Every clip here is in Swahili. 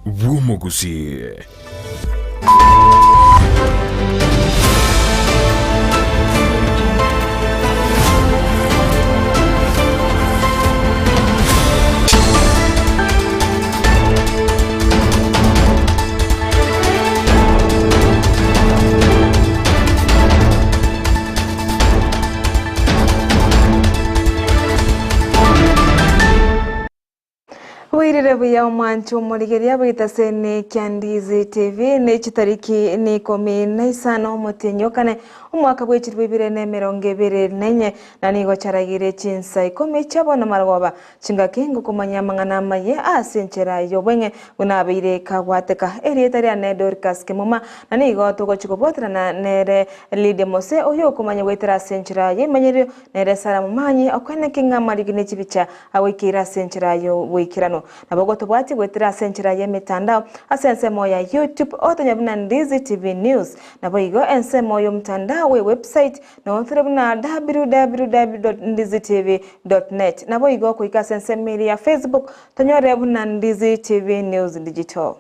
Bw'omuguzi. Wirire buya umwanchu murigeria bwitase ni Ndizi TV ni chitariki ni Ikomi na ISANO mutinyokane umwaka bw'echirwe 2024 na nigo charagire Chinsa Ikomi chabona margoba chingakingo kumanya mangana maye asenchera yobwenge bunabire kagwateka erietaria ne Dorcas Kemuma na nigo togo chikobotra na nere Lydia Mose oyo kumanya wetera asenchera yemenyere nere Sara Momanyi akwene kinga marigine chibicha awikira asenchera yo wikirano nabogo tubwati gwetera asenchera yemitandao asensemo ya YouTube otonyabuna Ndizi TV News naboigo ensemo yo mtandao we website na otrebuna www.ndizitv.net naboigo kuika sensemiri ya Facebook tonyorebuna Ndizi TV News Digital.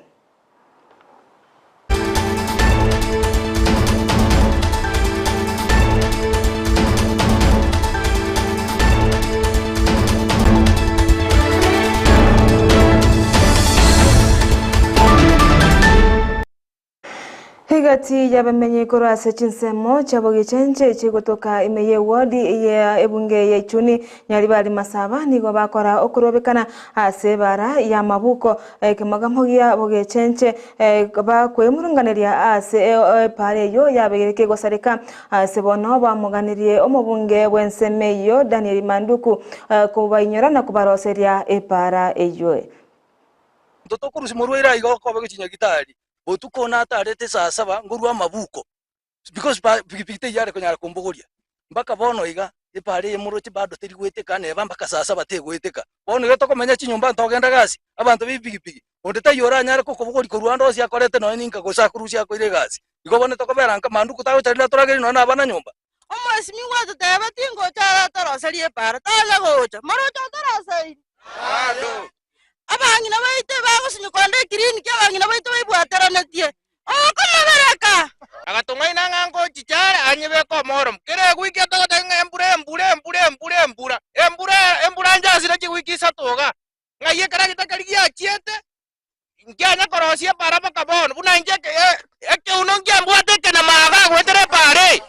Higati yabamenye korase chinsemo chabogi chenche chikutoka imeye wodi ya ebunge ya Ichuni nyaribali masaba nigo bakora okurobekana asebara ya mabuko kemagamogia boge chenche bakwemurunganiria ase pare yo yabegereke gosareka sebono bamuganirie omubunge wensemeyo Daniel Manduku kubayinyora na kubaroseria epara eyo Ndotokurusi murwera igo kobe kinya gitari otuko na tarete saa 7 ngurwa mabuko because pikipiki yare konyara kumbuguria mbaka bono iga ipare yemurochi bado tiri gweteka ne bambaka saa 7 te gweteka bono geto komenya chinyumba ntogenda gasi abantu bipikipiki ondeta yora nyara kokobugori kurwando cia korete no ninka gosakurucia koire gasi igo bono tokobera nka mandu kutago tarila turageri no na bana nyumba omwesi mingwato teba tingo chara toroserie para tala gocha marocha torosei alo abangi na baite bagusinyo konde green ke abangi na baite baibwateranettie okomabereka agatungai na ngango chichara anyebe ko morom kere gwiki togotenga embura njasira chigwiki satoga ngaye kara gitakarigia chiete ngianya korosia para bakabon buna njeke eke unongia mbwateke na maga gwetere pare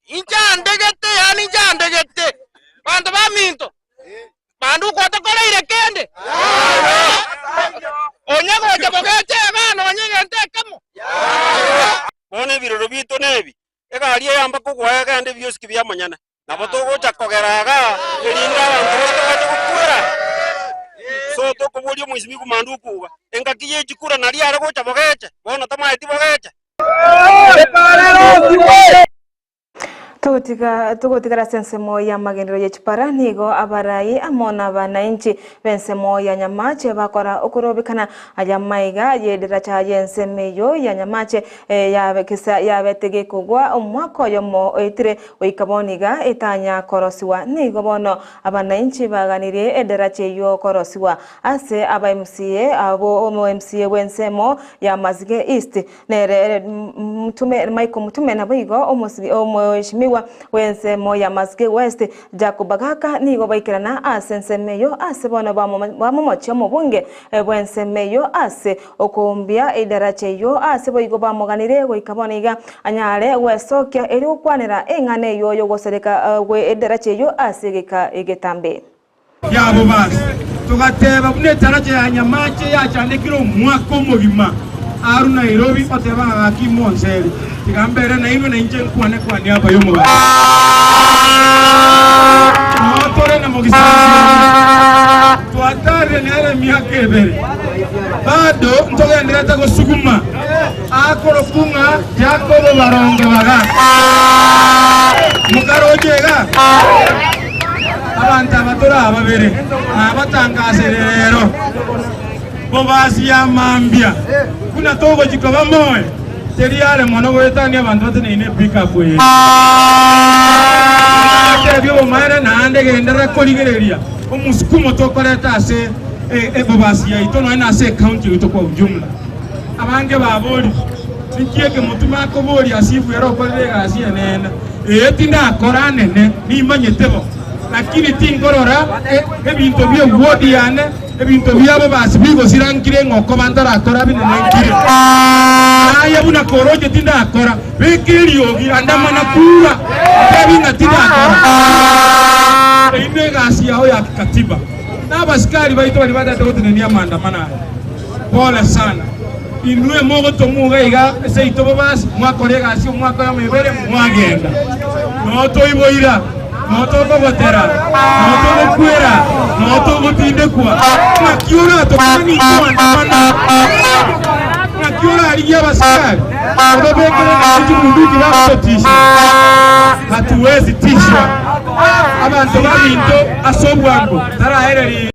injandegete yani injandegete bantu baminto bandu kwata kola irekende onyago jabogeche bana onyege ntekamo bone biroro bito nebi egari yamba kugwa gande byoski bya manyana nabo togocha kogeraga erinda abantu bakukura so tokobuli omwisi bikumandu kuba engakiye chikura nali ara gocha bogeche bona tamaiti bogeche Tugotigara sensemo ya magendero ya chipara nigo abarai amona bananchi bensemo ya nyamache bakora okurobekana ayamaiga yedera cha yensemeyo ya nyamache ya betege kugwa omwako yomo oitire oikaboniga etanya korosiwa nigo bono abananchi baganire edera cheyo korosiwa ase aba MCA abo MCA wensemo ya Mazige East nere mutume na bigo omoshimiwa wensemo ya Mazige West Jakubagaka nigo baikirana asensemeyo ase bona bamomocho mubunge wensemeyo ase okumbia idarache yo ase boigo bamuganire goikaboniga anyare wesokia eri ukwanira engane yo gosereka we idarache yo ase gika igetambe yabo basi tugateba bune tarache ya nyamache yachandikiro mwako mugima aru Nairobi oteba akimonseri igambere na ino na inje kwane kwani hapa yomo motore na mogisasi tuatare nere miaka ebere bado ntogendera tago suguma akoro kunga Jacobo baronge baga mukarojega abantu abatora ababere abatangaserero bobasi ya mambia kuna togo jikoba moyo teriale mono wetani abantu batene ine pick up we tebyo maana na ande gendera koligereria omusukumo tokoreta ase bobasi ya itono ina se county ito kwa ujumla abange babori sikieke mutuma ko bori asifu yaro ko le gasi nene tinda akora nene ni manyetebo lakini tingorora ebinto bye wodi yane ebinto byabo basi bigo sirangire ngoko bandara akora binengire aya buna koroje tinda akora bekiri yogi andamana kura ebinga tinda akora ine gasi yao ya katiba na baskari baito bali bada dote ni maandamano pole sana inue mogo tomuga iga seito babas mwakore gasi mwakora mebere mwagenda no toiboira noto gotera noto kuera noto gotinde kwa makiora to kani maandamano makiora aliya baskari obebekele na kimunduki bakotisha hatuwezi tishwa abantu babinto asobwango tarahereri.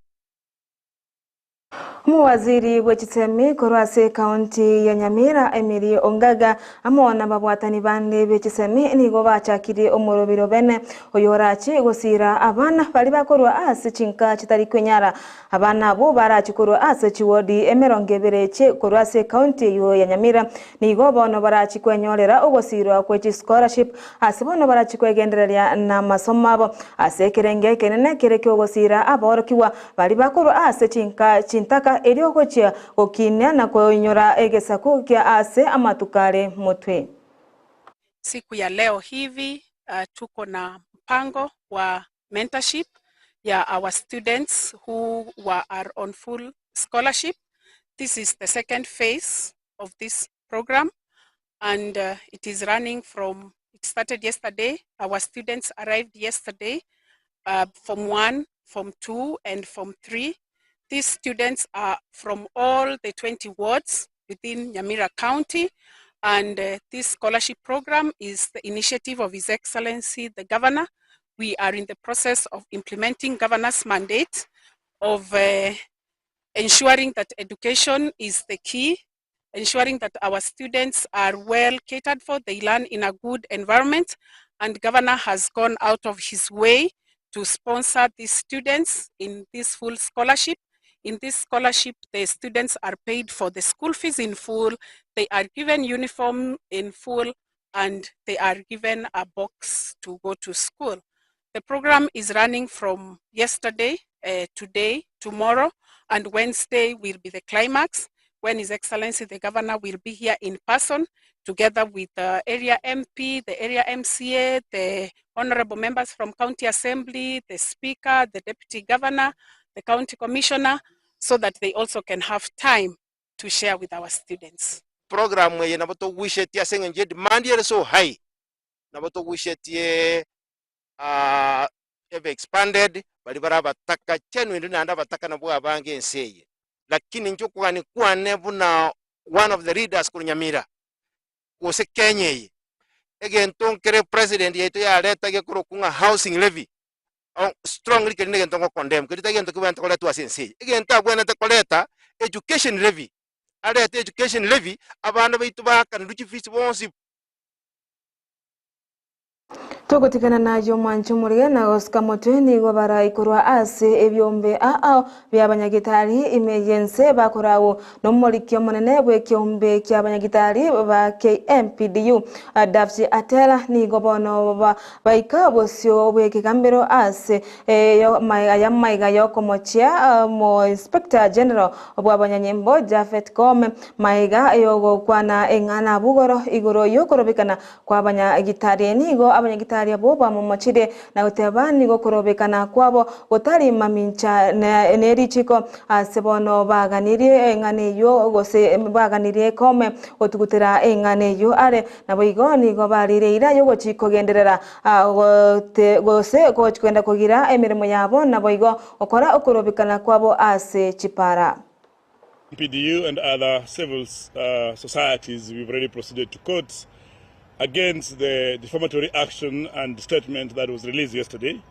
Muwaziri w'ekitemi korwase county ya Nyamira Emily Ongaga amona babwatani bande b'ekitemi nigo bachakire omurobiro bene oyorachi gosira abana bali bakorwa ase chinka kitari kwenyara abana abo barachikorwa ase chiwodi emerongebereche korwase county yo ya Nyamira nigo bono barachikwenyorera ogosirwa kwechi scholarship ase bono barachikwegendereria na masomo abo ase kerenge kenene kereke ogosira aborokiwa bali bakorwa ase chinka chintaka elio kochia okinya na kuinyora egesaku kia ase amatukare mutwe. Siku ya leo hivi tuko na mpango wa mentorship ya our students who are on full scholarship. This is the second phase of this program and it is running from, it started yesterday. Our students arrived yesterday, Form 1, Form 2 and Form 3. These students are from all the 20 wards within Nyamira County, and this scholarship program is the initiative of His Excellency the Governor. We are in the process of implementing Governor's mandate of ensuring that education is the key, ensuring that our students are well catered for, they learn in a good environment, and Governor has gone out of his way to sponsor these students in this full scholarship. In this scholarship, the students are paid for the school fees in full, they are given uniform in full, and they are given a box to go to school. The program is running from yesterday, today, tomorrow, and Wednesday will be the climax, when His Excellency the Governor will be here in person, together with the area MP, the area MCA, the honorable members from County Assembly, the Speaker, the Deputy Governor, the County Commissioner, so that they also can have time to share with our students. Program ye nabato wishet ya sengenje demand ye so high. Nabato wishet ye have expanded, bali bara bataka chenu ndio anda bataka na bwa bange nseye. Lakini njokuwa ni kwa nebu na one of the leaders ku Nyamira. Wose Kenya. Again tonkere president yetu ya leta ge kurokunga housing levy. Strongly can condemn. Could again to go and collect us in say again. When at the collector education levy, at education levy, abandon to back and which fees once. Togotikana na Momanyi muriye na Oscar Motweni go barayikorwa ase ebyombe by'abanyagitari emergency bakorawo no mulikyo monene bwe kyombe ky'abanyagitari ba KMPDU Davji Atela nigo bono baika bosyo bwe kigambero ase maiga yokomochia mo Inspector General obwabanyanyembo Jafet Kome maiga yogo kwana engana bugoro igoro yokorobekana kwa abanyagitari nigo abanyagitari boba mu machide na utebani go korobekana kwabo gotari mamincha nerichiko asebono baganiriye engane yo gose baganiriye Kome otugutera engane yo are nabo igoni go barireira yo gochiko genderera gose ko kwenda kugira emirimo yabo nabo igo okora okorobekana kwabo ase chipara. PDU and other civil societies, we've already proceeded to court against the defamatory action and statement that was released yesterday.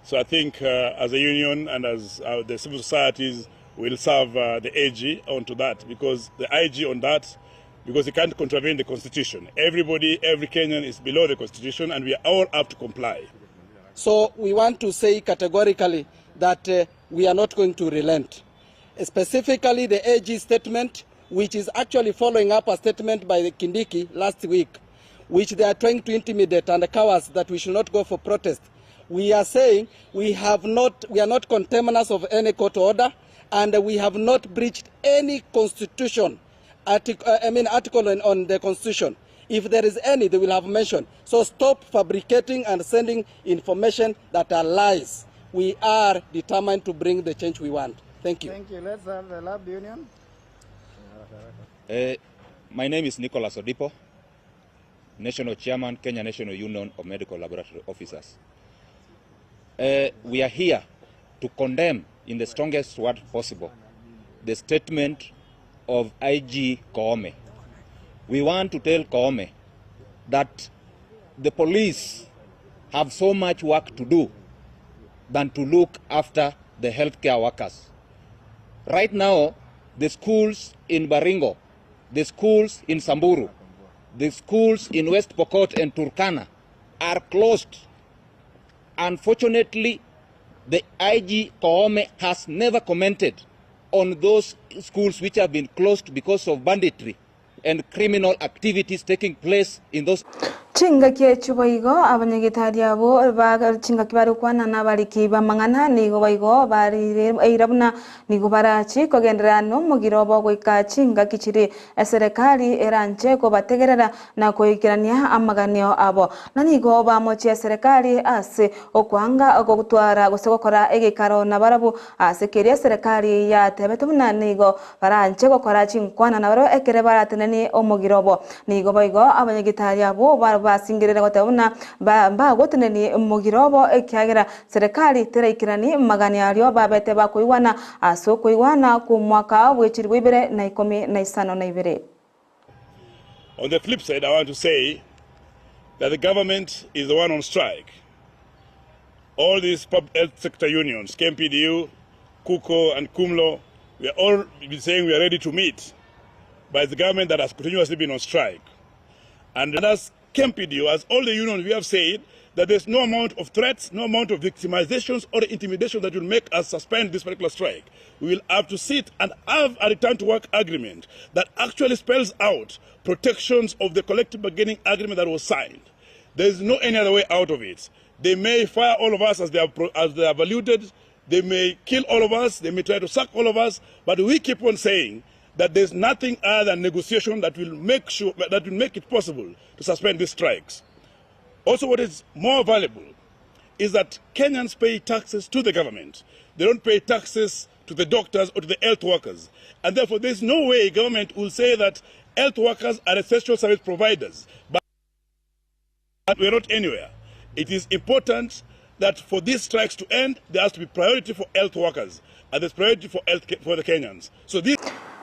So I think as a union and as the civil societies will serve the AG onto that, because the IG on that, because it can't contravene the constitution. Everybody, every Kenyan is below the constitution and we are all up to comply. So we want to say categorically that we are not going to relent. specifically the AG statement, which is actually following up a statement by the Kindiki last week, which they are trying to intimidate and cowards that we should not go for protest. We are saying we are not contemners of any court order, and we have not breached any constitution article on the constitution. If there is any, they will have mentioned. So stop fabricating and sending information that are lies. We are determined to bring the change we want. Thank you. Thank you. Let's have the lab union. My name is Nicholas Odipo, National Chairman, Kenya National Union of Medical Laboratory Officers. We are here to condemn in the strongest word possible the statement of IG Ikomi. We want to tell Ikomi that the police have so much work to do than to look after the healthcare workers. Right now, the schools in Baringo, the schools in Samburu, the schools in West Pokot and Turkana are closed. Unfortunately, the IG Ikomi has never commented on those schools which have been closed because of banditry and criminal activities taking place in those. Chinga kie chubaigo abanyagitari abo baga chinga kibaru kwana na bariki bamangana nigo baigo bari irabuna nigo barachi kogendrano mugirobo goika chinga kichiri serikali eranje ko bategerera na koikirania amaganio abo nanigo bamochi serikali ase okwanga ogutwara gusokora egikaro na barabu ase kiria serikali ya tebetuna nigo baranje gukora chinkwana na baro ekere barateneni omugirobo nigo baigo abanyagitari abo basingirira gotabuna ba goteneni mugirobo ekyagera serikali teraikirani magani alio babete bakuiwana aso kuiwana ku mwaka wechiri IBERE na Ikomi na ISANO na IBERE. On the flip side, I want to say that the government is the one on strike. All these public health sector unions, KMPDU, KUKO and KUMLO, we are all saying we are ready to meet, but it's the government that has continuously been on strike. And as KMPDU, as all the unions, we have said that there's no amount of threats, no amount of victimizations or intimidation that will make us suspend this particular strike. We will have to sit and have a return to work agreement that actually spells out protections of the collective bargaining agreement that was signed. There is no any other way out of it. They may fire all of us as they have alluded. They may kill all of us. They may try to sack all of us. But we keep on saying that there's nothing other than negotiation that will make it possible to suspend these strikes. Also, what is more valuable is that Kenyans pay taxes to the government. They don't pay taxes to the doctors or to the health workers. And therefore, there's no way government will say that health workers are essential service providers. But we're not anywhere. It is important that for these strikes to end, there has to be priority for health workers. And there's priority for the Kenyans. So this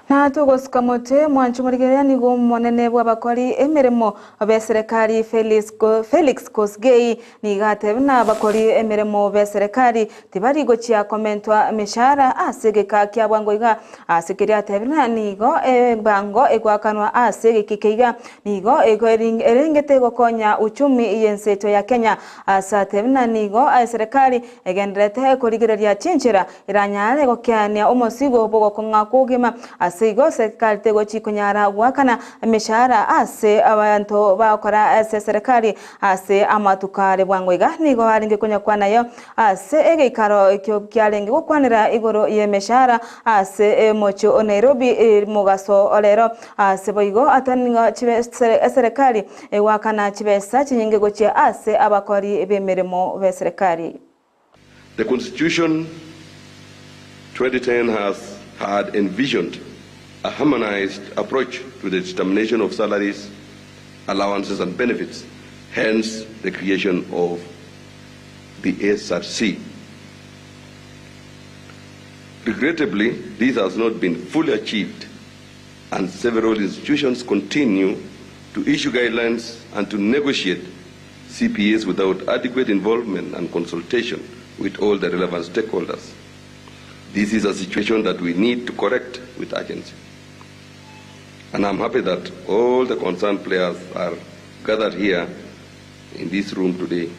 na tugosika mote mwanchumurigeria nigo monene bw'abakori emirimo be serikali Felix Kosgei nigatebna abakori emirimo be serikali tibarigo chia komentwa mishara asegeka kya bwangoiga asekeria tebna nigo bango egwakanwa asegekikeiga nigo erengete gokonya uchumi yenseto ya Kenya asatebna nigo serikali egendrete korigereria chinchira iranyale gokyania omosigo bogo konga kugima sigo serikali tego chikunyara wakana mishara ase abantu bakora ase serikali ase amatukare bwangwega nigo haringe kunya kwanayo ase egikaro ekyo kyalenge gukwanira igoro ye mishara ase mocho Nairobi mugaso olero ase boigo ataninga chibe serikali wakana chibesa chinyinge gochia ase abakori bemeremo be serikali. The Constitution 2010 had envisioned a harmonized approach to the determination of salaries, allowances and benefits, hence the creation of the SRC. Regrettably, this has not been fully achieved, and several institutions continue to issue guidelines and to negotiate CPAs without adequate involvement and consultation with all the relevant stakeholders. This is a situation that we need to correct with urgency. And I'm happy that all the concerned players are gathered here in this room today.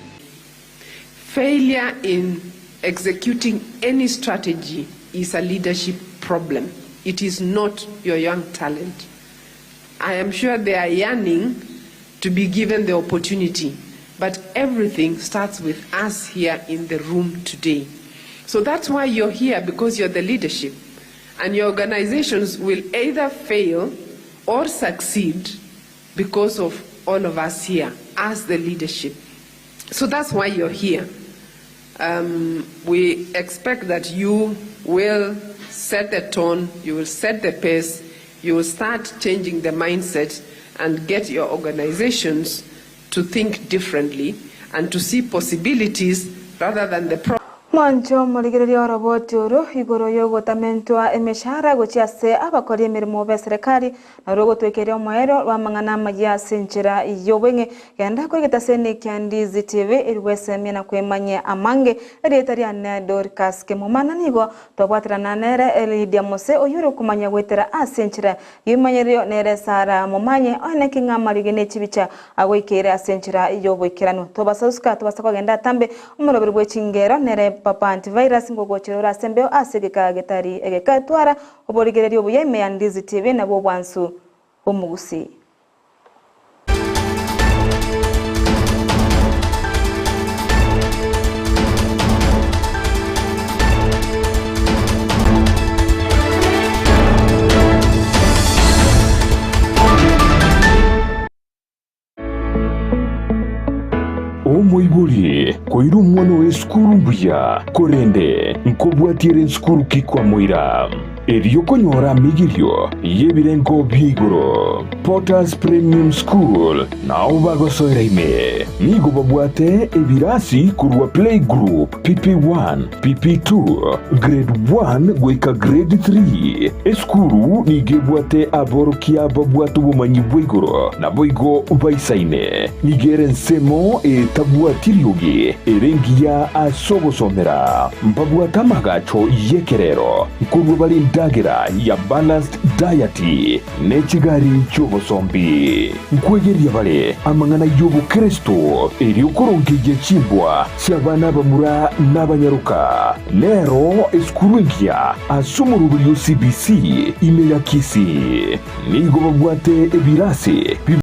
Failure in executing any strategy is a leadership problem. It is not your young talent. I am sure they are yearning to be given the opportunity, but everything starts with us here in the room today. So that's why you're here, because you're the leadership, and your organizations will either fail or succeed because of all of us here as the leadership. So that's why you're here. We expect that you will set the tone, you will set the pace, you will start changing the mindset and get your organizations to think differently and to see possibilities rather than the problems. Mwanjo muligirerio roboti uru igoro yogo tamentwa emeshara gochiase abakori emirimo be serikali na rogo twekerio mwero rwa mangana magia senchira yobenge genda kuri gitaseni kya Ndizi TV irweseme na kwemanye amange eretari ane Dorcas Kemuma nigo tobwatirana nere Lydia Mose oyuru kumanya gwetera asenchira yimanyerio nere Sara Momanyi one kingama rigene chibicha agoikere asenchira yobwekirano tobasauska tobasako genda tambe umurobiri bwechingero nere papa antivirus ngogochero asembeo asegeka getari egeka twara oborigererio buyeme ya Ndizi TV na bo bwansu omugusi. Omoibuli koiru mwana we skuru mbuya korende nkobwatire skuru kikwa moira eriyo konyora migirio yebirengo bigoro Porters Premium School na obagosoira ime nigo babwate ebirasi kurwa playgroup PP1 PP2 grade 1 gweka grade 3 eskuru nigebwate aborokia babwatu Momanyi bwigoro na boigo ubaisaine nigeren semo tabwatirioge erengia asobosomera mbabwata magacho yekerero kurwa bali ndagira ya balanced diet nechigari cyobosombi nkwegeria bale amangana yobu Kristo eriyo korongeje chimbwa cyabana bamura n'abanyaruka lero eskurugia asumurubyo CBC imeyakisi nigo babwate ebirase